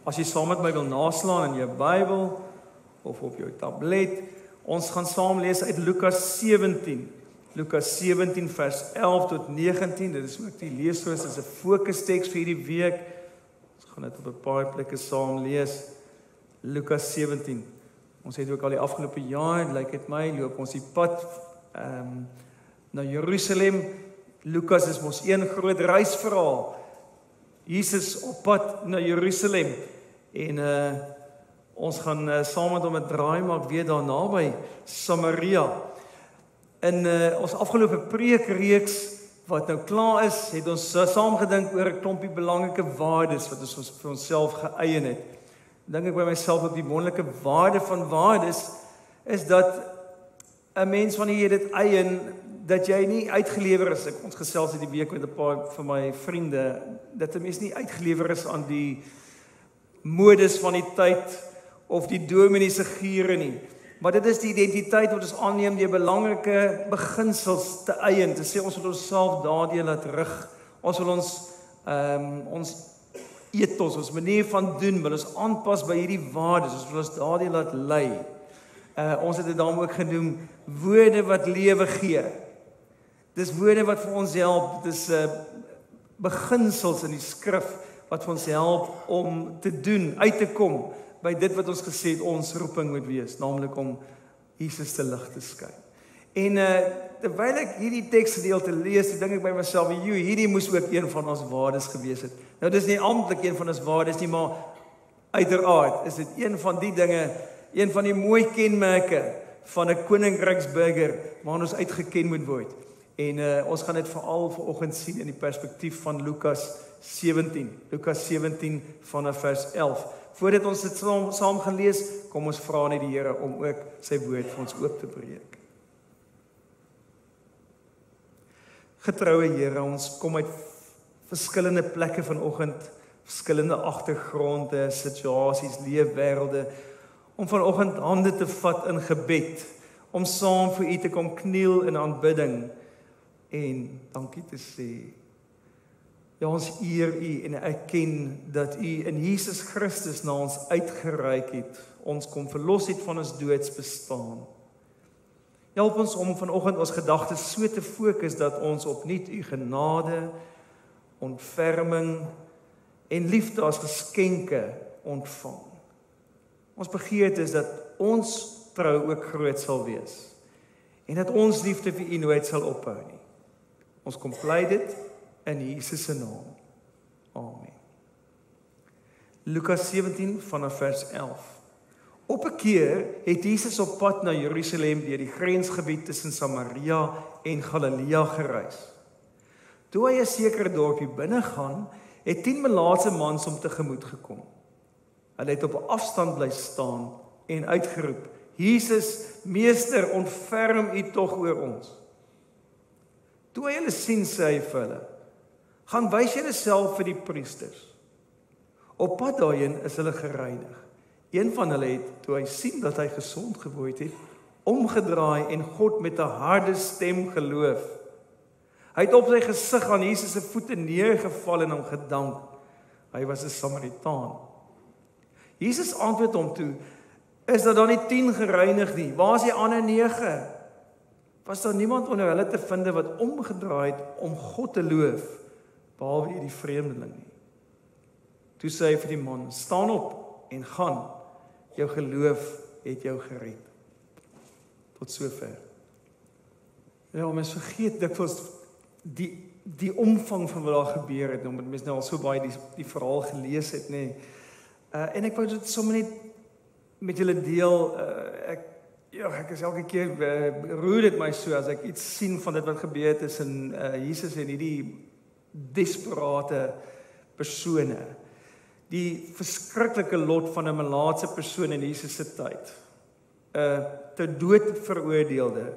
As jy saam met my wil naslaan in jou Bybel of op jou tablet, ons gaan saam lees uit Lukas 17. Lukas 17 vers 11 tot 19, dit is ook die leesroos, dit is 'n fokusteks vir hierdie week. Ons gaan dit op 'n paar plekke saam lees. Lukas 17. Ons het ook al die afgelope jaar, lyk dit my, loop ons die pad na Jerusalem. Lukas is mos een groot reisverhaal. Jesus op pad na Jerusalem en ons gaan saam met hom 'n draai maak weer daar naby Samaria. In ons afgelope preekreeks wat nou klaar is, het ons saam gedink oor 'n klompie belangrike waardes wat ons vir onsself geëien het. Dink ek by myself op die wonderlike waarde van waardes is dat 'n mens van hier dit eien dat jy nie uitgelewer is. Ons gesels hierdie week met 'n paar van my vriende dat 'n mens nie uitgelewer is aan die modes van die tyd of die dominee se giere nie. Maar dit is die identiteit wat ons aanneem deur belangrike beginsels te eien, te sê ons wil onsself daardie laat rig. Ons wil ons ethos, ons manier van doen, wil ons aanpas by hierdie waardes, ons wil ons daardie laat lei. Ons het dit daarom ook genoem, woorde wat lewe gee. Dis woorde wat vir ons help, dis beginsels in die skrif, wat vir ons help om te doen, uit te kom, by dit wat ons gesê het, ons roeping moet wees, naamlik om Jesus te lig te skyn. En terwyl ek hierdie teksgedeelte lees, dink ek by myself, hierdie moes ook een van ons waardes gewees het. Nou dis nie amptelik een van ons waardes nie, maar uiteraard is dit een van die dinge, een van die mooi kenmerke van 'n koninkryksburger waar ons uitgeken moet word. En ons gaan dit veral vanoggend sien in die perspektief van Lukas 17. Lukas 17 vanaf vers 11. Voordat ons dit saam gaan lees, kom ons vra net die Here om ook sy woord vir ons oop te breek. Getroue Here, ons kom uit verskillende plekke vanoggend, verskillende agtergronde, situasies, leefwêrelde, om vanoggend hande te vat in gebed, om saam vir U te kom kniel in aanbidding en dankie te sê. Ja, ons eer U en erken dat U in Jesus Christus na ons uitgereik het, ons kom verlos het van ons doodsbestaan. Help ons om vanoggend ons gedagtes so te fokus dat ons opnuut U genade, ontferming en liefde as geskenke ontvang. Ons begeerte is dat ons trou ook groot sal wees en dat ons liefde vir U nooit sal ophou nie. Ons kom pleit dit in Jesus se naam. Amen. Lukas 17 vanaf vers 11. Op 'n keer het Jesus op pad na Jerusalem deur die grensgebied tussen Samaria en Galilea gereis. Toe hy 'n sekere dorpie binne gaan, het 10 melaatse mans hom tegemoet gekom. Hulle het op 'n afstand bly staan en uitgeroep: "Jesus, Meester, ontferm U tog oor ons." Toe hy hulle sien, sê hy vir hulle: "Gaan wys julleself vir die priesters." Op pad daarheen is hulle gereinig. Een van hulle het, toe hy sien dat hy gesond geword het, omgedraai en God met 'n harde stem geloof. Hy het op sy gesig aan Jesus se voete neergeval en hom gedank. Hy was 'n Samaritaan. Jesus antwoord hom toe: "Is daar dan nie 10 gereinig nie? Waar is die ander 9? Was daar niemand onder hulle te vind wat omgedraai het om God te loof, behalwe hierdie vreemdeling nie?" Toe sê hy vir die man: "Staan op en gaan. Jou geloof het jou gered." Tot sover. Ja, mens vergeet dikwels die omvang van wat daar gebeur het, omdat mens nou al so baie die verhaal gelees het, nê. En ek wou dit sommer net met julle deel. Ek is elke keer roer dit my so as ek iets sien van dit wat gebeur tussen Jesus en hierdie desperate persone. Die verskriklike lot van 'n melaatse persoon in Jesus se tyd. Ter dood veroordeelde,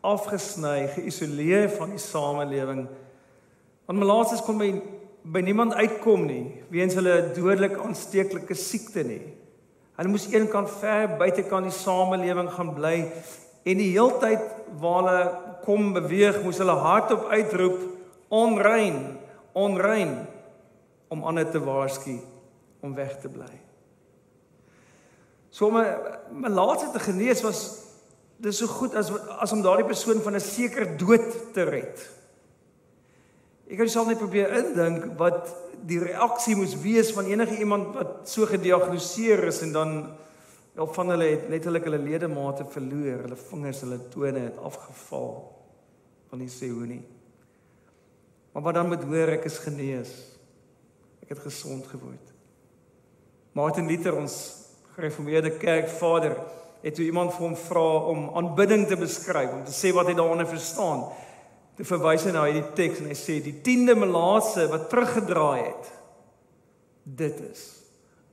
afgesny, geïsoleer van die samelewing. Want melaatses kon by niemand uitkom nie, weens hulle dodelik aansteeklike siekte nie. Hulle moes eenkant ver buitekant die samelewing gaan bly en die heeltyd waar hulle kom beweeg, moes hulle hardop uitroep: "Onrein, onrein," om ander te waarsku om weg te bly. So om 'n melaatse te genees was dis so goed as om daardie persoon van 'n sekere dood te red. Ek kan jouself net probeer indink wat die reaksie moes wees van enige iemand wat so gediagnoseer is en dan van hulle het letterlik hulle ledemate verloor, hulle vingers, hulle tone het afgeval. Van nie sê hoe nie. Maar wat dan moet hoor, ek is genees. Ek het gesond geword. Martin Luther, ons gereformeerde kerkvader, het toe iemand vir hom vra om aanbidding te beskryf, om te sê wat hy daaronder verstaan. Toe verwys hy na hierdie teks en hy sê, die 10de melaatse wat teruggedraai het, dit is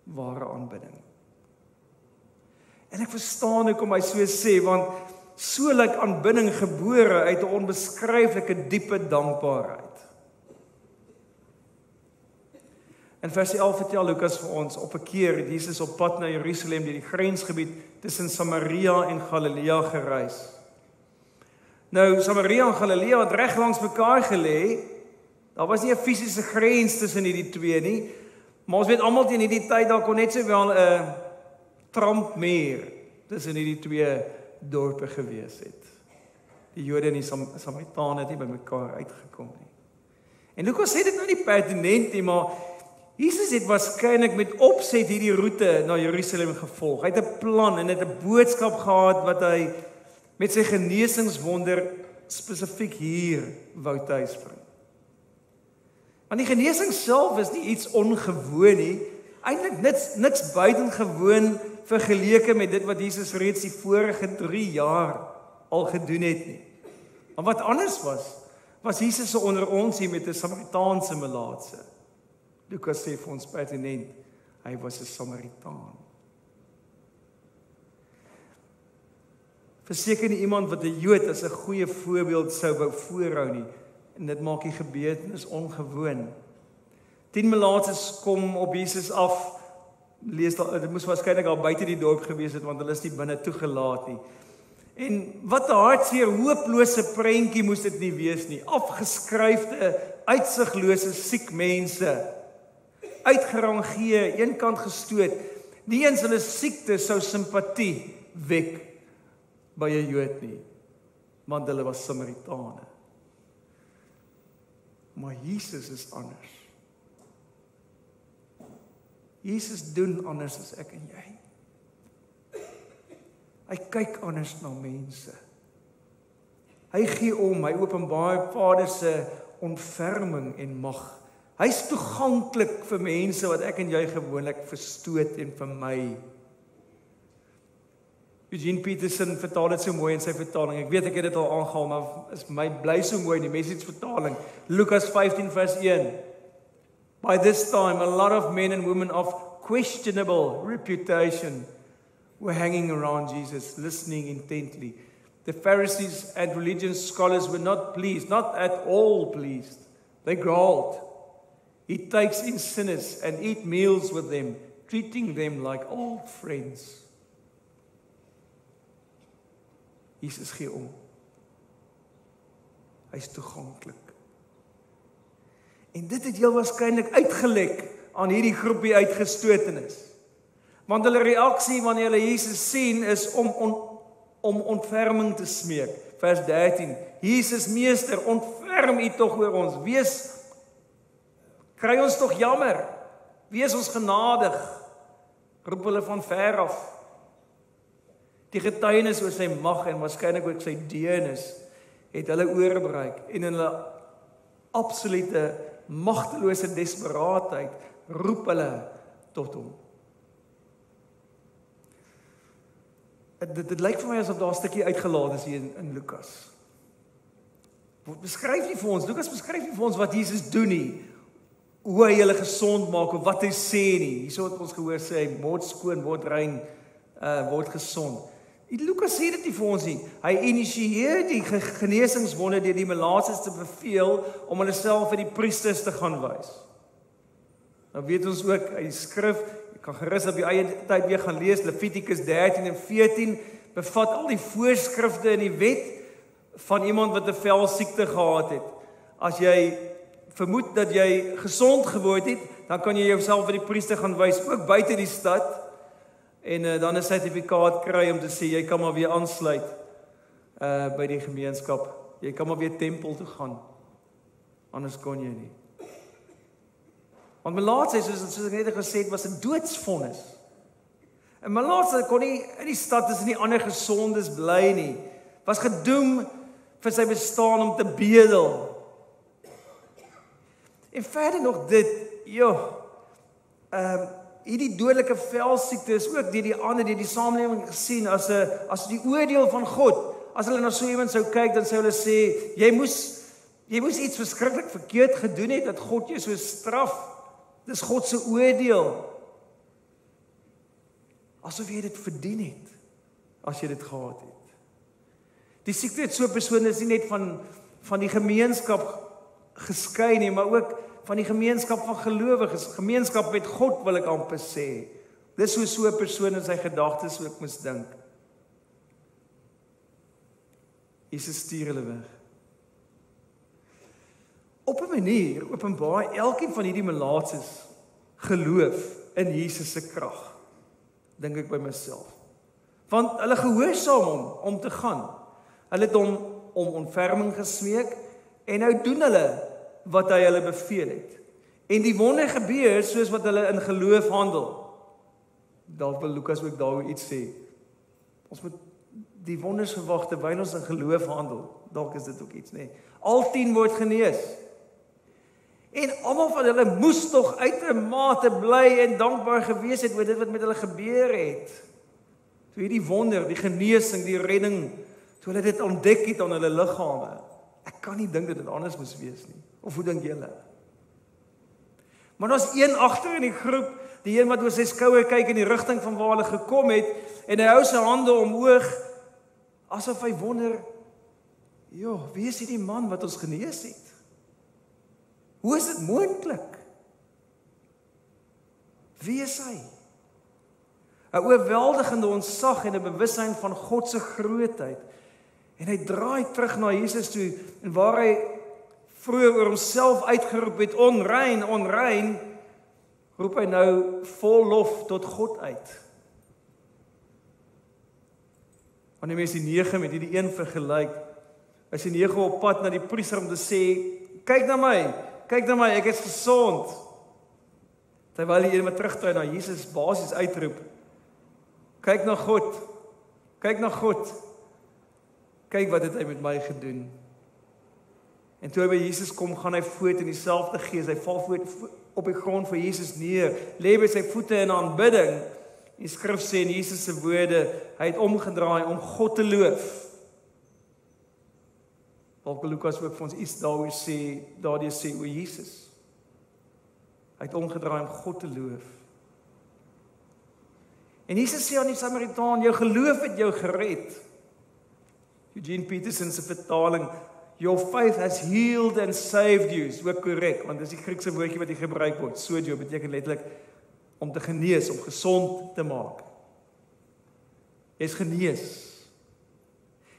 ware aanbidding. En ek verstaan hoekom hy so sê, want so lyk aanbidding gebore uit 'n onbeskryflike diepe dankbaarheid. In vers 11 vertel Lukas vir ons, op 'n keer het Jesus op pad na Jerusalem deur die grensgebied tussen Samaria en Galilea gereis. Nou, Samaria en Galilea het reg langs mekaar gelê. Daar was nie 'n fisiese grens tussen hierdie twee nie, maar ons weet almal teen hierdie tyd daar kon net sowel 'n trampmeer tussen hierdie twee dorpe gewees het. Die Jode en die Samaritane het nie by mekaar uitgekom nie. En Lukas sê dit nou nie pertinent nie, maar Jesus het waarskynlik met opset hierdie roete na Jerusalem gevolg. Hy het 'n plan en het 'n boodskap gehad wat hy met sy genesingswonder spesifiek hier wou tuisbring. Want die genesing self is nie iets ongewoon nie, eintlik niks buitengewoon vergeleke met dit wat Jesus reeds die vorige 3 jaar al gedoen het nie. Maar wat anders was Jesus se onder ons hier met 'n Samaritaanse melaatse. Lukas sê vir ons pertinent, hy was 'n Samaritaan. Verseker nie iemand wat 'n Jood as 'n goeie voorbeeld sou wou voorhou nie, en dit maak die gebeurtenis ongewoon. 10 melaatses kom op Jesus af. Lees dat dit moes waarskynlik al buite die dorp gewees het, want hulle is nie binne toegelaat nie. En wat 'n hartseer, hooplose prentjie moes dit nie wees nie. Afgeskryfde, uitsiglose siek mense, uitgerangeer, eenkant gestoot. Nie eens hulle siekte sou simpatie wek by 'n Jood nie, want hulle was Samaritane. Maar Jesus is anders. Jesus doen anders as ek en jy. Hy kyk anders na mense. Hy gee om, hy openbaar Vader se ontferming en mag. Hy's toeganklik vir mense wat ek en jy gewoonlik verstoot en vermy. Eugene Peterson vertaal dit so mooi in sy vertaling. Ek weet ek het dit al aangehaal, maar is my bly so mooi in die Message vertaling. Lukas 15 vers 1. By this time, a lot of men and women of questionable reputation were hanging around Jesus, listening intently. The Pharisees and religious scholars were not pleased, not at all pleased. They growled. He takes in sinners and eats meals with them, treating them like old friends. Jesus gee om. Hy's toeganklik. En dit het heel waarskynlik uitgelek aan hierdie groepie uitgestotenes. Want hulle reaksie wanneer hulle Jesus sien is om ontferming te smeek. Vers 13. Jesus meester, ontferm U tog oor ons. Kry ons tog jammer. Wees ons genadig. Roep hulle van ver af. Die getuienis oor sy mag en waarskynlik ook sy deernis het hulle oorgebreek en in hulle absolute magtelose desperaatheid roep hulle tot hom. Dit lyk vir my asof daar 'n stukkie uitgelaat is hier in Lukas. Beskryf nie vir ons, Lukas beskryf nie vir ons wat Jesus doen nie, hoe hy hulle gesond maak of wat hy sê nie. Hierso het ons gehoor sê hy word skoon, word rein, word gesond. Lukas sê dit nie vir ons nie. Hy initieer die genesingswonde deur die melaatses te beveel om hulle self vir die priesters te gaan wys. Nou weet ons ook, hy skrif, jy kan gerus op jou eie tyd weer gaan lees, Levitikus 13 en 14 bevat al die voorskrifte in die wet van iemand wat 'n velsiekte gehad het. As jy vermoed dat jy gesond geword het, dan kan jy jouself vir die priester gaan wys, ook buite die stad. en dan 'n sertifikaat kry om te sê jy kan maar weer aansluit by die gemeenskap. Jy kan maar weer tempel toe gaan. Anders kon jy nie. Want Melaatse, soos ek net gesê het, was 'n doodsvonnis. En Melaatse kon nie in die stad tussen die ander gesondes bly nie. Was gedoem vir sy bestaan om te bedel. En verder nog dit, hierdie dodelike velsiekte is ook deur die ander, deur die samelewing gesien as die oordeel van God. As hulle na so iemand sou kyk, dan sou hulle sê, jy moes iets verskriklik verkeerd gedoen het, dat God jou so straf. Dis God se oordeel. Asof jy dit verdien het, as jy dit gehad het. Die siekte het so 'n persoon is nie net van die gemeenskap geskei nie, maar ook van die gemeenskap van gelowiges, gemeenskap met God wil ek amper sê. Dis hoe so 'n persoon in sy gedagtes ook moes dink. Jesus stuur hulle weg. Op 'n manier openbaar elkeen van hierdie melaatses geloof in Jesus se krag, dink ek by myself. Want hulle gehoorsaam hom om te gaan. Hulle het hom om ontferming gesmeek en nou doen hulle wat hy hulle beveel het. En die wonder gebeur soos wat hulle in geloof handel. Dalk wil Lukas ook daaroor iets sê. Ons moet die wonders verwag terwyl ons in geloof handel. Dalk is dit ook iets, nee. Al 10 word genees. En almal van hulle moes tog uitermate bly en dankbaar gewees het oor dit wat met hulle gebeur het. Toe hierdie wonder, die genesing, die redding, toe hulle dit ontdek het aan hulle liggame. Ek kan nie dink dat dit anders moes wees nie. Of hoe dink julle? Maar daar's een agter in die groep, die een wat oor sy skouer kyk in die rigting van waar hulle gekom het, en hy hou sy hande omhoog, asof hy wonder, wie is hierdie man wat ons genees het? Hoe is dit moontlik? Wie is hy? 'n Oorweldigende ontzag en 'n bewussyn van God se grootheid. En hy draai terug na Jesus toe, en waar hy vroeër oor homself uitgeroep het, onrein, onrein, roep hy nou vol lof tot God uit. Wanneer mens die 9 met hierdie een vergelyk, is die 9 op pad na die priester om te sê, kyk na my, ek is gesond. Terwyl die een wat terugdraai na Jesus basies uitroep, kyk na God, kyk wat het hy met my gedoen. En toe hy by Jesus kom, gaan hy voort in dieselfde gees, hy val voort op die grond vir Jesus neer, lê by sy voete in aanbidding. Die skrif sê in Jesus se woorde, hy het omgedraai om God te loof. Dalk Lukas ook vir ons iets daardie sê oor Jesus. Hy het omgedraai om God te loof. En Jesus sê aan die Samaritaan, jou geloof het jou gered. Eugene Peterson se vertaling, your faith has healed and saved you, is ook korrek, want dis die Griekse woordjie wat hier gebruik word. Sojo beteken letterlik om te genees, om gesond te maak. Jy is genees.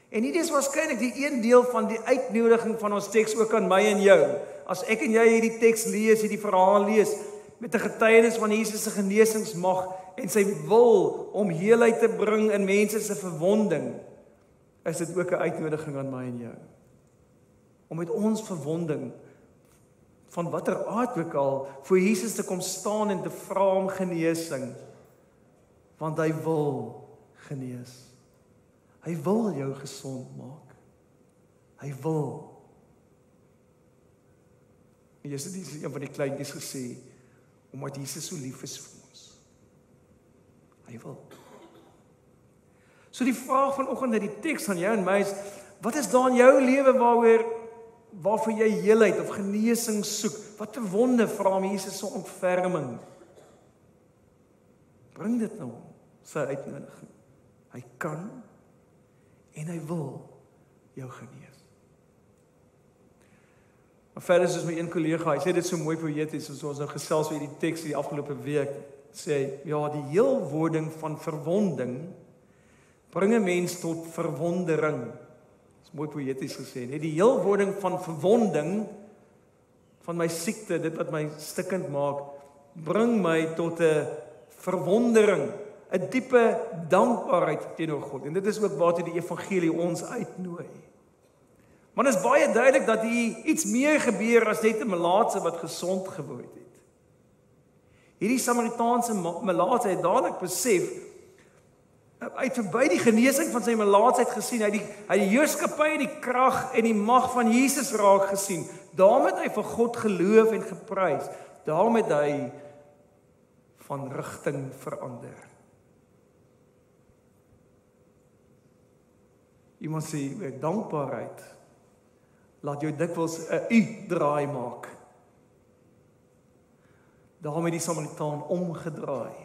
En dit is waarskynlik die een deel van die uitnodiging van ons teks ook aan my en jou. As ek en jy hierdie teks lees, hierdie verhaal lees, met 'n getuienis van Jesus se genesingsmag en sy wil om heelheid te bring in mense se verwonding, is dit ook 'n uitnodiging aan my en jou. Om met ons verwonding, van watter aard ook al, voor Jesus te kom staan en te vra om genesing, want hy wil genees. Hy wil jou gesond maak. Hy wil. En Jesus het een van die kleintjies gesê, omdat Jesus so lief is vir ons. Hy wil. So die vraag vanoggend uit die teks aan jou en my is, wat is daar in jou lewe waarvoor jy heelheid of genesing soek? Wat 'n wonde vra om Jesus se ontferming? Bring dit nou, sy uitnodiging. Hy kan en hy wil jou genees. Maar verder soos my een kollega, hy sê dit so mooi poëties, soos ons nou gesels oor die teks die afgelope week, sê hy, ja, die heelwording van verwonding bring 'n mens tot verwondering. Dit is mooi poëties gesê, nee, die heelwording van verwonding van my siekte, dit wat my stikkend maak, bring my tot 'n verwondering. 'n diepe dankbaarheid teenoor God. En dit is ook waartoe die evangelie ons uitnooi. Maar dit is baie duidelik dat hier iets meer gebeur as net 'n melaatse wat gesond geword het. Hierdie Samaritaanse melaatse het dadelik besef, hy het verby die genesing van sy melaatsheid gesien, hy het die heerskappy en die krag en die mag van Jesus raak gesien. Daarom het hy vir God geloof en geprys. Daarom het hy van rigting verander. Iemand sê, dankbaarheid laat jou dikwels 'n U-draai maak. Daarom het die Samaritaan omgedraai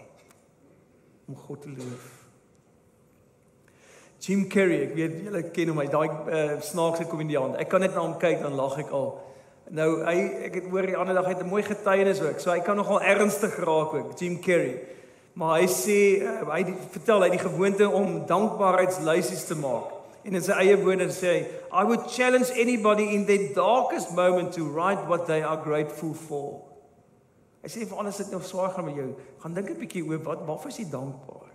om God te loof. Jim Carrey, ek weet julle ken hom, hy daai snaakse komediant. Ek kan net na hom kyk, dan lag ek al. Nou, ek het hoor die ander dag, hy het 'n mooi getuienis ook, so hy kan nogal ernstig raak ook, Jim Carrey. Maar hy sê, vertel hy die gewoonte om dankbaarheidslysies te maak. En in sy eie woorde sê hy, I would challenge anybody in their darkest moment to write what they are grateful for. Hy sê, vir alles het nou swaar gaan met jou, gaan dink 'n bietjie oor, waarvoor is jy dankbaar?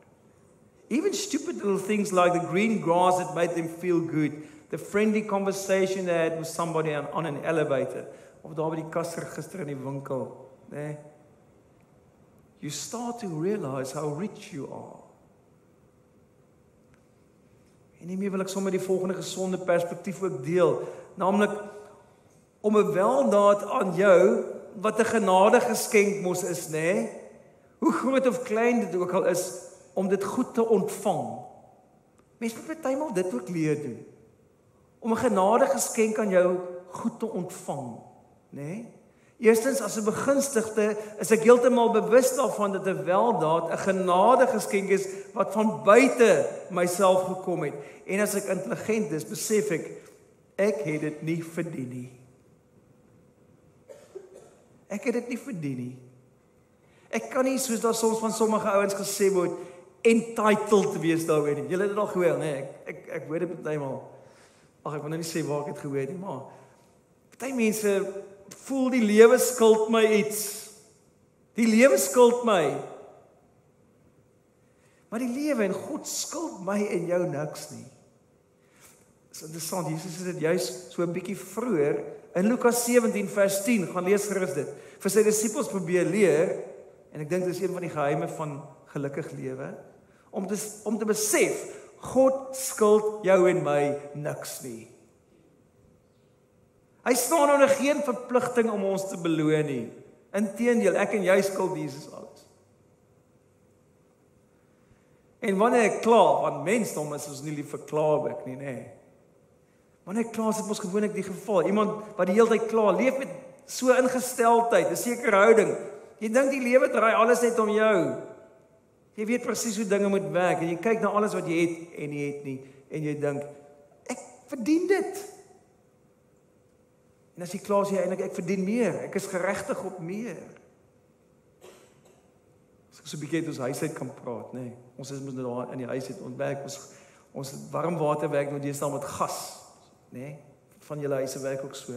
Even stupid little things like the green grass that made them feel good, the friendly conversation they had with somebody on an elevator, of daar by die kasser gister in die winkel, nee. You start to realize how rich you are. En hiermee wil ek sommer die volgende gesonde perspektief ook deel, naamlik om 'n weldaad aan jou, wat 'n genade geskenk mos is, nê? Hoe groot of klein dit ook al is, om dit goed te ontvang. Mens moet partymal dit ook leer doen. Om 'n genade geskenk aan jou goed te ontvang, nê? Eerstens, as 'n begunstigde, is ek heeltemal bewus daarvan dat 'n weldaad 'n genade geskenk is wat van buite myself gekom het. En as ek intelligent is, besef ek het dit nie verdien nie. Ek het dit nie verdien nie. Ek kan nie, soos daar soms van sommige ouens gesê word, entitled wees daaroor nie. Julle het dit al gehoor, nee, ek hoor dit partymal. Ag, ek wil nou nie sê waar ek het gehoor nie, maar party mense voel die lewe skuld my iets. Die lewe skuld my. Maar die lewe en God skuld my en jou niks nie. Dit is interessant, Jesus het dit juist so 'n bietjie vroeër in Lukas 17 vers 10, gaan lees gerus dit, vir sy disippels probeer leer, en ek dink dit is een van die geheime van gelukkig lewe, om te besef, God skuld jou en my niks nie. Hy staan onder geen verpligting om ons te beloon nie. Inteendeel, ek en jy skuld Jesus alles. En wanneer ek kla, want mensdom is ons nie lief vir klaarwerk nie, nê. Wanneer ek kla, is dit mos gewoonlik die geval. Iemand wat die hele tyd kla, leef met so ingesteldheid, 'n sekere houding. Jy dink die lewe draai alles net om jou. Jy weet presies hoe dinge moet werk en jy kyk na alles wat jy het en jy het nie en jy dink ek verdien dit. En as jy klaar is jy eintlik ek verdien meer. Ek is geregtig op meer. As ek so 'n bietjie uit ons huis uit kan praat, nê. Ons is mos nou daar in die huis het ontwerk ons warm water werk nou deesdae met gas, nê. Van julle huise werk ook so.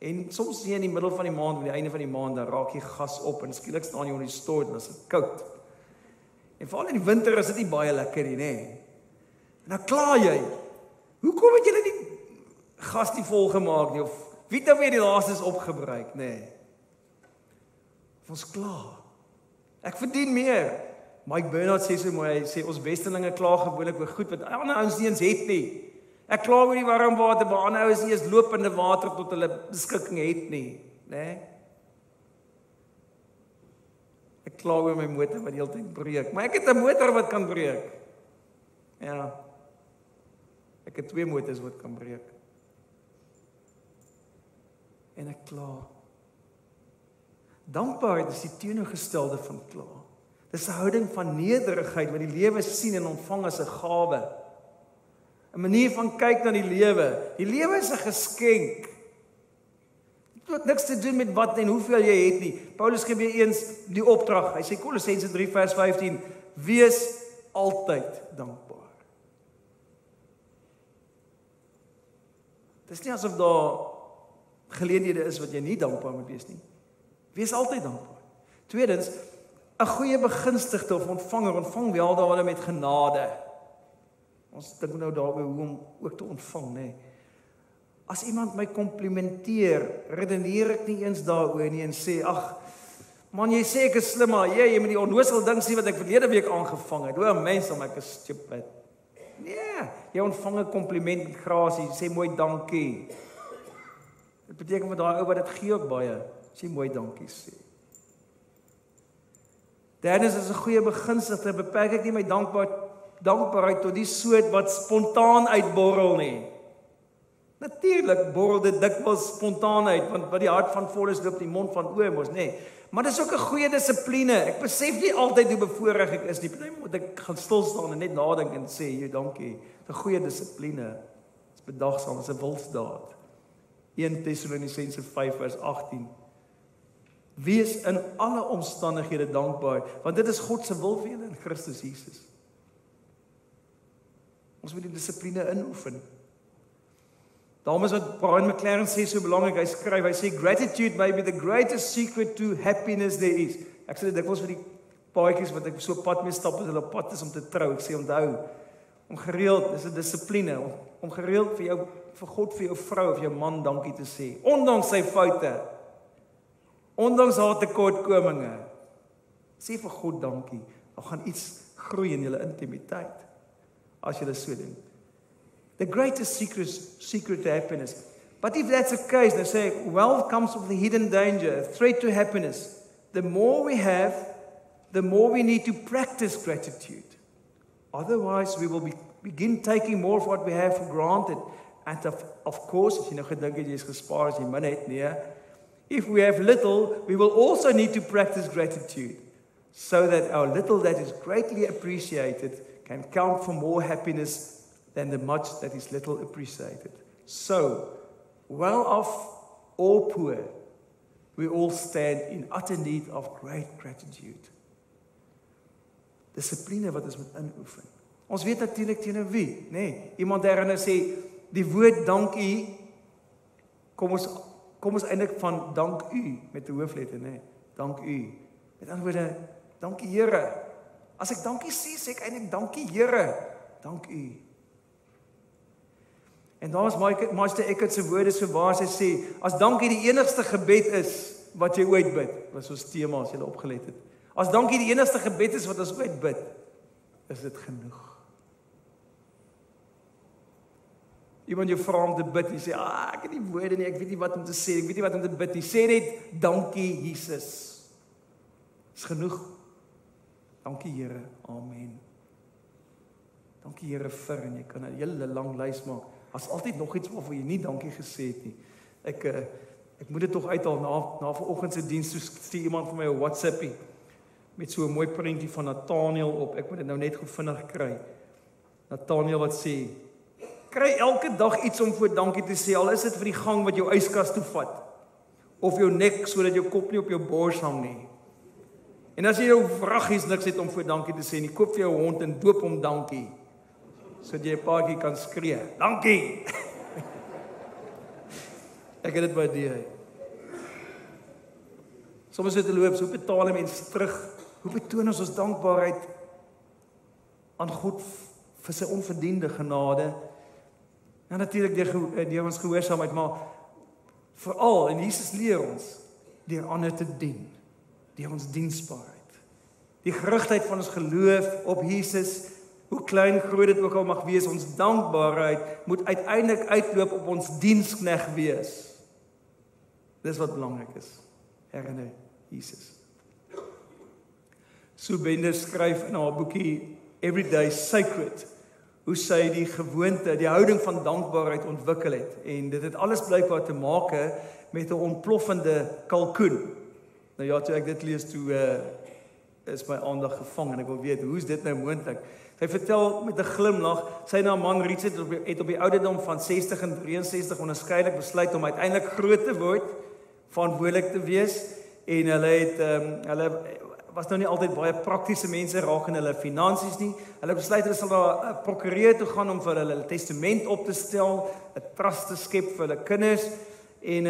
En soms sien jy in die middel van die maand, aan die einde van die maand, dan raak jy gas op en skielik staan jy onder die stort en dit is koud. En veral in die winter is dit nie baie lekker nie, nê. En dan kla jy. Hoekom het julle die gas nie vol gemaak nie of wie het nou weer die laaste opgebruik, nê? Ons kla. Ek verdien meer. Mike Bernard sê so mooi, hy sê ons westerlinge kla gewoonlik oor goed wat ander ouens nie eens het nie. Ek kla oor die warm water, maar ander ouens nie eens lopende water tot hulle beskikking het nie, nê? Ek kla oor my motor wat heeltyd breek, maar ek het 'n motor wat kan breek. Ja. Ek het 2 motors wat kan breek. En ek kla. Dankbaarheid is die teenoorgestelde van kla. Dis 'n houding van nederigheid wat die lewe sien en ontvang as 'n gawe. 'n Manier van kyk na die lewe. Die lewe is 'n geskenk. Dit het niks te doen met wat en hoeveel jy het nie. Paulus gee weer eens die opdrag. Hy sê Kolossense 3 vers 15, wees altyd dankbaar. Dit is nie asof daar geleenthede is wat jy nie dankbaar moet wees nie. Wees altyd dankbaar. Tweedens, 'n goeie begunstigde of ontvanger ontvang weldade met genade. Ons dink nou daaroor hoe om ook te ontvang, nê. As iemand my komplimenteer, redeneer ek nie eens daaroor nie en sê, ag, man, jy sê ek is slim, maar jy moet die onnoosel ding sien wat ek verlede week aangevang het. O, mens, ek is stupid. Nee, jy ontvang 'n kompliment met grasie, sê mooi dankie. Dit beteken vir daai ou wat dit gee ook baie, sê mooi dankie sê. Derdens is 'n goeie begunstigde, beperk ek nie my dankbaarheid tot die soort wat spontaan uitborrel nie. Natuurlik borrel dit dikwels spontaan uit, want wat die hart van vol is, loop die mond van oor mos, nê. Maar dis ook 'n goeie dissipline. Ek besef nie altyd hoe bevoorreg ek is nie. Partymal moet ek gaan stil staan en net nadink en sê, "Jy dankie." 'n Goeie dissipline. Dis bedagsaam, dis 'n wilsdaad. 1 Tessalonisense 5 vers 18. Wees in alle omstandighede dankbaar, want dit is God se wil vir julle in Christus Jesus. Ons moet die dissipline inoefen. Daarom is wat Brian McLaren sê so belangrik, hy skryf, hy sê, gratitude may be the greatest secret to happiness there is. Ek sê dit dikwels vir die paadjies wat ek so pad mee stap as hulle pad is om te trou. Ek sê onthou, om gereeld, dis 'n dissipline, om gereeld vir God, vir jou vrou of jou man dankie te sê, ondanks sy foute, ondanks haar tekortkominge. Sê vir God dankie, dan gaan iets groei in julle intimiteit, as julle so doen. The greatest secret to happiness. But if that's the case, they say, wealth comes with a hidden danger, a threat to happiness. The more we have, the more we need to practice gratitude. Otherwise, we will begin taking more of what we have for granted. And of course, as jy nou gedink het, jy is gespaar as jy min het, nee. If we have little, we will also need to practice gratitude, so that our little that is greatly appreciated can count for more happiness than the much that is little appreciated. So, well off or poor, we all stand in utter need of great gratitude. Dissipline wat ons moet inoefen. Ons weet natuurlik teenoor wie, nee. Iemand daarin sê, die woord dankie, kom ons eintlik van dank u, met 'n hoofletter, nee. Dank u. Met ander woorde, dankie Here. As ek dankie sê ek eintlik dankie Here. Dank u. En daar is Meister Eckhart se woorde so waar hy sê, as dankie die enigste gebed is wat jy ooit bid, was ons tema as jy opgelet het. As dankie die enigste gebed is wat ons ooit bid, is dit genoeg. Iemand jou vra om te bid, jy sê, ek het nie woorde nie, ek weet nie wat om te sê, ek weet nie wat om te bid nie. Sê net, dankie Jesus. Is genoeg. Dankie Here, amen. Dankie Here vir, en jy kan 'n hele lang lys maak. As altyd nog iets waarvoor jy nie dankie gesê het nie. Ek moet dit tog uithaal na vanoggend se diens, so stuur iemand vir my 'n WhatsAppie met so 'n mooi prentjie van Nathaniel op. Ek moet dit nou net gou vinnig kry. Nathaniel wat sê, kry elke dag iets om voor dankie te sê, al is dit vir die gang wat jou yskas toe vat, of jou nek sodat jou kop nie op jou bors hang nie. En as jy jou vraggies niks het om voor dankie te sê nie, koop vir jou hond en doop hom dankie, sodat jy 'n paadjie kan skree, dankie. Ek het dit by die. Soms het loop, so betaal mense terug. Hoe betoon ons dankbaarheid aan God vir sy onverdiende genade? En natuurlik deur ons gehoorsaamheid, maar veral, en Jesus leer ons, deur ander te dien, deur ons diensbaarheid. Die gerigtheid van ons geloof op Jesus, hoe klein groot dit ook al mag wees, ons dankbaarheid moet uiteindelik uitloop op ons dienskneg wees. Dis wat belangrik is. Herinner Jesus. Sue Bender skryf in haar boekie Everyday Sacred, hoe sy die gewoonte, die houding van dankbaarheid ontwikkel het. En dit het alles blykbaar te maak met 'n ontploffende kalkoen. Nou ja, toe ek dit lees, toe is my aandag gevang en ek wil weet, hoe is dit nou moontlik? Sy vertel met 'n glimlag, sy en haar man Richard het op die ouderdom van 60 en 63 onderskeidelik besluit om uiteindelik groot te word, verantwoordelik te wees, en hulle was nou nie altyd baie praktiese mense raak in hulle finansies nie. Hulle besluit hulle sal na 'n prokureur toe gaan om vir hulle testament op te stel, 'n trust te skep vir hulle kinders. En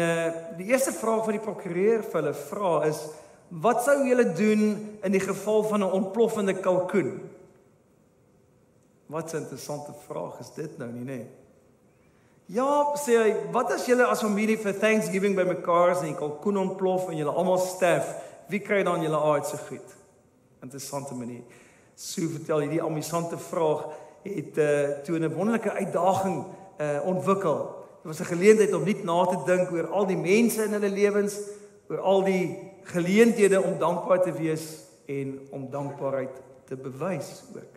die eerste vraag wat die prokureur vir hulle vra is, Wat sou julle doen in die geval van 'n ontploffende kalkoen? Wat 'n interessante vraag is dit nou nie, nê? Ja, sê hy, wat as julle as familie vir Thanksgiving bymekaar is en die kalkoen ontplof en julle almal sterf, wie kry dan julle aardse goed? Interessante manier. So vertel hierdie amusante vraag het toe 'n wonderlike uitdaging ontwikkel. Dit was 'n geleentheid om nie na te dink oor al die mense in hulle lewens, oor al die geleenthede om dankbaar te wees en om dankbaarheid te bewys ook.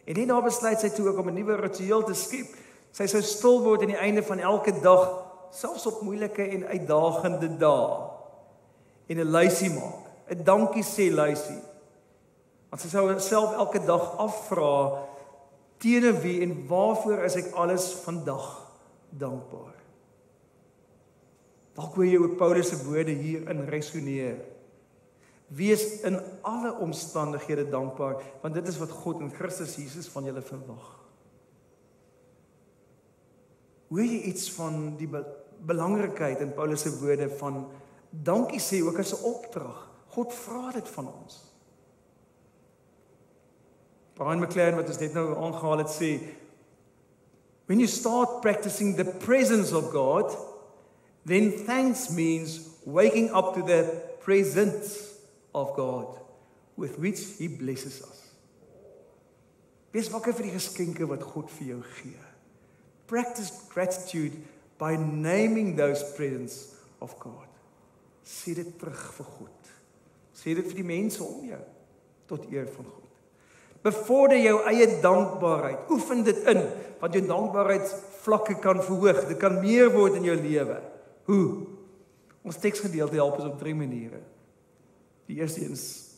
En net daar besluit sy toe ook om 'n nuwe ritueel te skep. Sy sou stil word aan die einde van elke dag, selfs op moeilike en uitdagende dae, en 'n lysie maak, 'n dankie sê lysie. Want sy sou self elke dag afvra, teenoor wie en waarvoor is ek alles vandag dankbaar? Dalk hoor jy ook Paulus se woorde hierin resoneer. Wees in alle omstandighede dankbaar, want dit is wat God in Christus Jesus van julle verwag. Hoor jy iets van die belangrikheid in Paulus se woorde van dankie sê ook as 'n opdrag? God vra dit van ons. Brian McLaren wat ons net nou aangehaal het sê, when you start practicing the presence of God, then thanks means waking up to the presence of God with which He blesses us. Wees wakker vir die geskenke wat God vir jou gee. Practice gratitude by naming those presents of God. Sê dit terug vir God. Sê dit vir die mense om jou, tot eer van God. Bevorder jou eie dankbaarheid. Oefen dit in, want jou dankbaarheidsvlakke kan verhoog. Dit kan meer word in jou lewe. Hoe? Ons teksgedeelte help ons op 3 maniere. Die eerste een is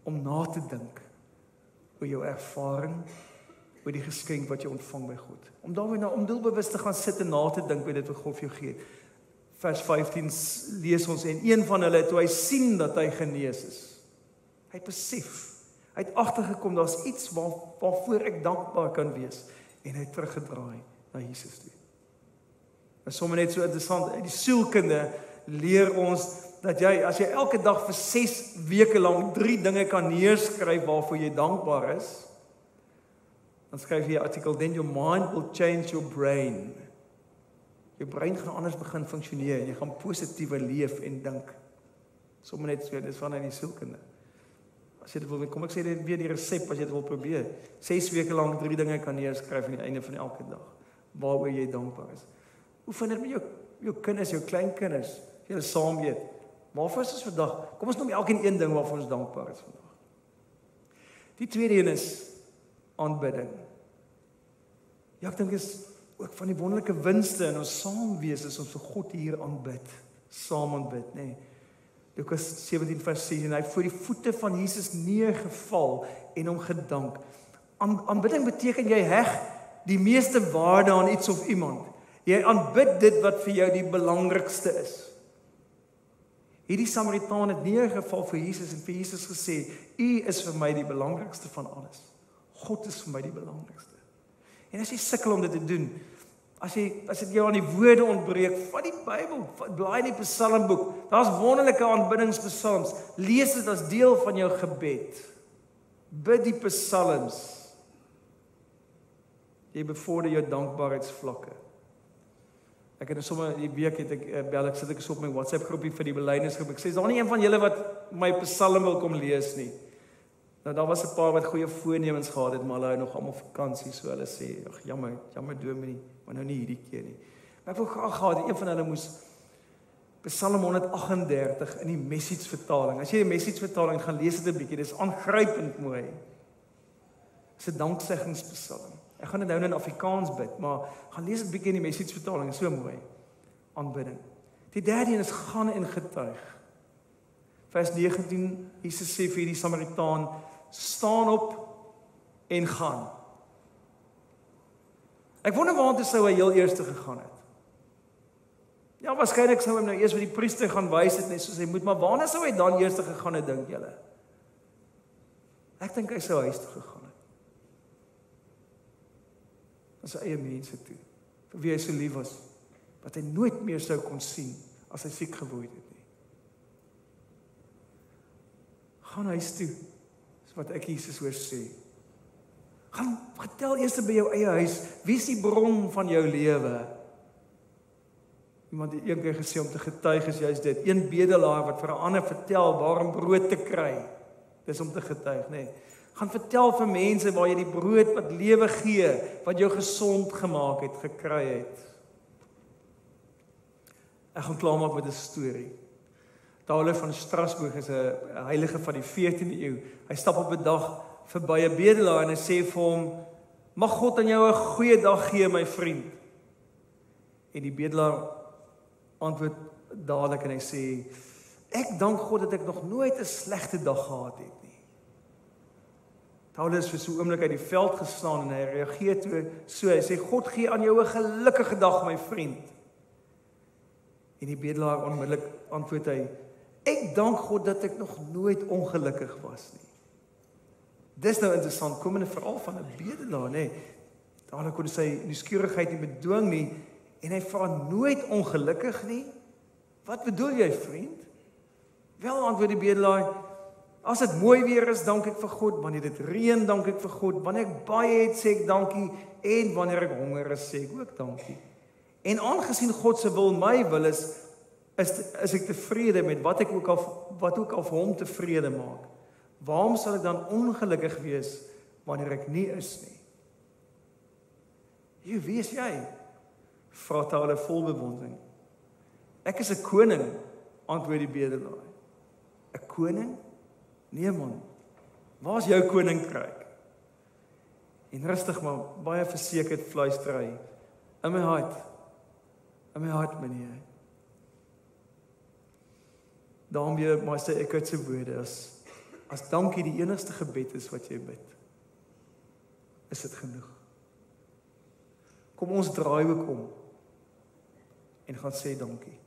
om na te dink oor jou ervaring, oor die geskenk wat jy ontvang by God. Om daarmee nou om doelbewus te gaan sit en na te dink oor dit wat God vir jou gee. Vers 15 lees ons en een van hulle toe hy sien dat hy genees is. Hy het besef. Hy het agtergekom daar's iets waarvoor ek dankbaar kan wees en hy het teruggedraai na Jesus toe. Dit is sommer net so interessant. Die sielkunde leer ons dat jy as jy elke dag vir 6 weke lank 3 dinge kan neerskryf waarvoor jy dankbaar is, dan skryf jy 'n artikel, then your mind will change your brain. Jou brein gaan anders begin funksioneer en jy gaan positiewer leef en dink. Sommer net so, dis van in die sielkunde. As jy dit wil, kom ek sê dit weer die resep as jy dit wil probeer. 6 weke lank 3 dinge kan neerskryf aan die einde van elke dag waaroor jy dankbaar is. Oefen dit met jou kinders, jou kleinkinders, jy saam weet. Waarvoor is ons vandag? Kom ons noem elkeen een ding waarvoor ons dankbaar is vandag. Die tweede een is aanbidding. Ja, ek dink is ook van die wonderlike winste in ons saam wees is ons vir God hier aanbid, saam aanbid, nê. Lukas 17 vers 6 en hy voor die voete van Jesus neergeval en hom gedank. Aanbidding beteken jy heg die meeste waarde aan iets of iemand. Jy aanbid dit wat vir jou die belangrikste is. Hierdie Samaritaan het neergeval vir Jesus en vir Jesus gesê, U is vir my die belangrikste van alles. God is vir my die belangrikste. En as jy sukkel om dit te doen, as dit jou aan die woorde ontbreek, vat die Bybel, blaai in die Psalmboek. Daar's wonderlike aanbiddingspsalms. Lees dit as deel van jou gebed. Bid die psalms. Jy bevorder jou dankbaarheidsvlakke. Ek het sommer die week het ek sit ek op my WhatsApp groepie vir die belydenisgroep. Ek sê, is daar nie een van julle wat my psalm wil kom lees nie? Nou daar was 'n paar wat goeie voornemens gehad het, maar hulle het nog almal vakansie, so hulle sê, ag jammer Dominee, maar nou nie hierdie keer nie. Maar ek wil graag gehad een van hulle moes Psalm 138 in die Message vertaling. As jy die Message vertaling gaan lees dit 'n bietjie, dis aangrypend mooi. Dis 'n danksegingspsalm. Ek gaan dit nou in Afrikaans bid, maar gaan lees dit bietjie in die Message vertaling, is so mooi. Aanbidding. Die derde een is gaan en getuig. Vers 19, Jesus sê vir die Samaritaan, staan op en gaan. Ek wonder waartoe sou hy heel eers gegaan het. Ja, waarskynlik sou hy nou eers by die priester gaan wys het, net soos hy moet, maar waarna sou hy dan eers gegaan het, dink julle? Ek dink hy sou huis toe gegaan het. Na sy eie mense toe, vir wie hy so lief was, wat hy nooit meer sou kon sien, as hy siek geword het nie. Gaan huis toe, dis wat ek Jesus hoor sê. Gaan vertel eers by jou eie huis, wie is die bron van jou lewe? Iemand het een keer gesê om te getuig is juist dit. Een bedelaar wat vir 'n ander vertel waar om brood te kry. Dis om te getuig, nee. Gaan vertel vir mense waar jy die brood wat lewe gee, wat jou gesond gemaak het, gekry het. Ek gaan klaarmaak met 'n storie. Tauler van Strasbourg is 'n heilige van die 14de eeu. Hy stap op 'n dag verby 'n bedelaar en hy sê vir hom, mag God aan jou 'n goeie dag gee, my vriend. En die bedelaar antwoord dadelik en hy sê, ek dank God dat ek nog nooit 'n slegte dag gehad het nie. Tauler is vir so 'n oomblik uit die veld gestaan en hy reageer toe so, hy sê, God gee aan jou 'n gelukkige dag, my vriend. En die bedelaar onmiddellik antwoord hy, ek dank God dat ek nog nooit ongelukkig was nie. Dis nou interessant, kom in 'n verhaal van 'n bedelaar, nê. Dadelik kon sy nuuskierigheid nie bedwing nie en hy vra nooit ongelukkig nie. Wat bedoel jy, vriend? Wel, antwoord die bedelaar, as dit mooi weer is, dank ek vir God, wanneer dit reën, dank ek vir God, wanneer ek baie het, sê ek dankie, en wanneer ek honger is, sê ek ook dankie. En aangesien God se wil my wil is ek tevrede met wat ook al vir hom tevrede maak. Waarom sal ek dan ongelukkig wees wanneer ek nie is nie? Wie is jy? Vra Tauler vol bewondering. Ek is 'n koning, antwoord die bedelaar. 'n Koning? Nee man, waar is jou koninkryk? En rustig maar, baie versekerd fluister hy, in my hart meneer. Daarom weer Meester Eckhart se woorde, as dankie die enigste gebed is wat jy bid, is dit genoeg. Kom ons draai ook om en gaan sê dankie.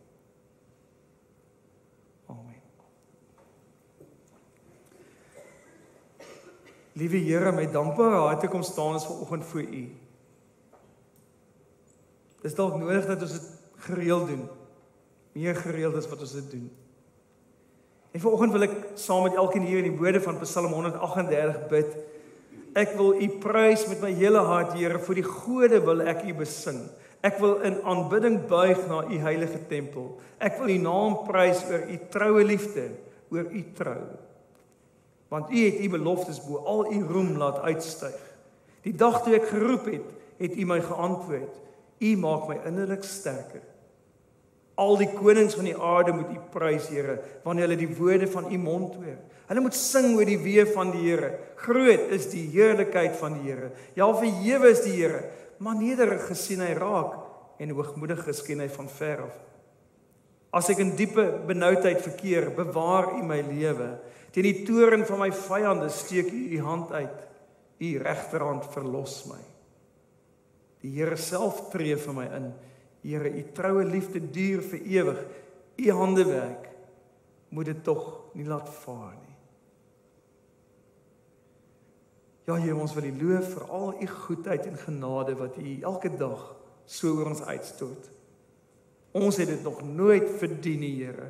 Amen. Liewe Here, my dankbare hart kom staan is vanoggend voor U. Dis dalk nodig dat ons dit gereeld doen, meer gereeld as wat ons dit doen. En vanoggend wil ek saam met elkeen hier in die woorde van Psalm 138 bid. Ek wil U prys met my hele hart, Here, vir die gode wil ek U besing. Ek wil in aanbidding buig na U heilige tempel. Ek wil U naam prys oor U troue liefde, oor U trou. Want U het U beloftes bo al U roem laat uitstyg. Die dag toe ek geroep het U my geantwoord. U maak my innerlik sterker. Al die konings van die aarde moet U prys, Here, wanneer hulle die woorde van U mond hoor. Hulle moet sing oor die weë van die Here. Groot is die heerlikheid van die Here. Ja, verhewe is die Here, maar nederig gesien hy raak en hoogmoedig gesken hy van ver af. As ek in diepe benoudheid verkeer, bewaar U my lewe. Teen die toorn van my vyande steek U hand uit. U regterhand verlos my. Die Here self tree vir my in. Here, U troue liefde duur vir ewig. U handewerk moet dit tog nie laat vaar nie. Ja, Here, ons wil U loof vir al U goedheid en genade wat U elke dag so oor ons uitstort. Ons het dit nog nooit verdien, Here.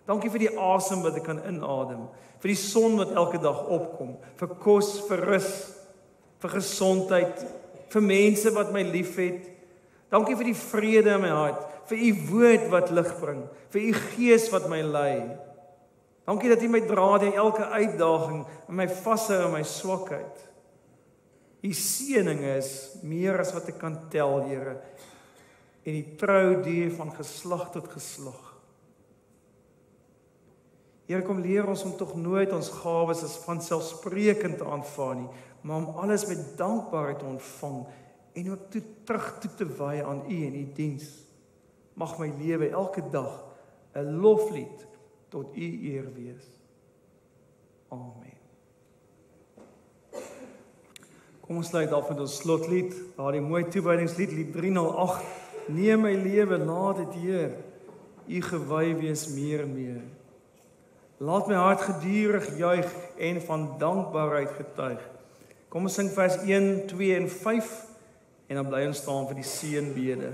Dankie vir die asem wat ek kan inadem, vir die son wat elke dag opkom, vir kos, vir rus, vir gesondheid, vir mense wat my liefhet. Dankie vir die vrede in my hart, vir U woord wat lig bring, vir U gees wat my lei. Dankie dat U my dra deur elke uitdaging, in my vashou en my swakheid. U seëninge is meer as wat ek kan tel, Here, en U trou duur van geslag tot geslag. Here, kom leer ons om tog nooit ons gawes as vanselfsprekend te aanvaar nie, maar om alles met dankbaarheid te ontvang en ook terug te wy aan U en U diens. Mag my lewe elke dag 'n loflied tot U eer wees. Amen. Kom ons sluit af met ons slotlied, daardie mooi toewydingslied, lied 308. Neem my lewe, laat dit Heer, U gewy wees meer en meer. Laat my hart gedurig juig en van dankbaarheid getuig. Kom ons sing vers 1, 2 en 5 en dan bly ons staan vir die seënbede.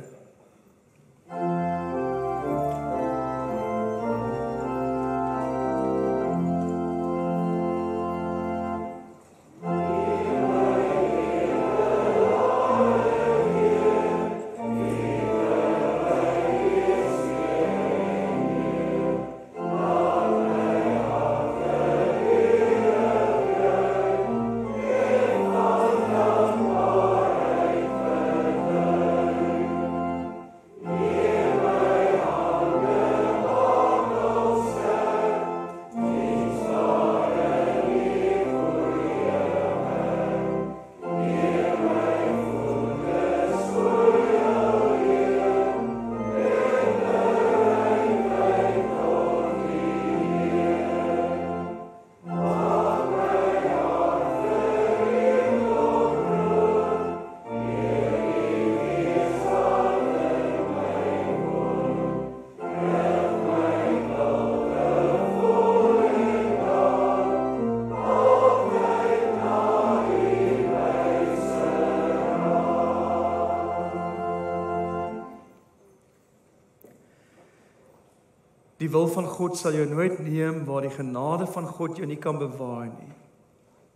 Die wil van God sal jou nooit neem waar die genade van God jou nie kan bewaar nie.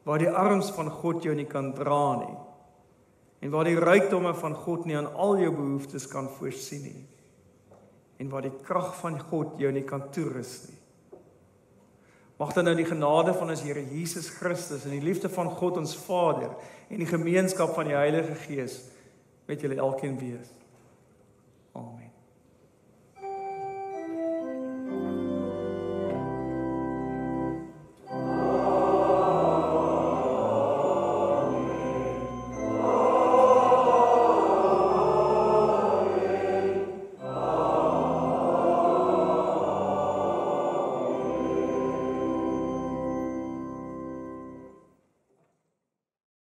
Waar die arms van God jou nie kan dra nie. En waar die rykdomme van God nie aan al jou behoeftes kan voorsien nie. En waar die krag van God jou nie kan toerus nie. Mag dan nou die genade van ons Here Jesus Christus en die liefde van God ons Vader en die gemeenskap van die Heilige Gees met julle elkeen wees. Amen.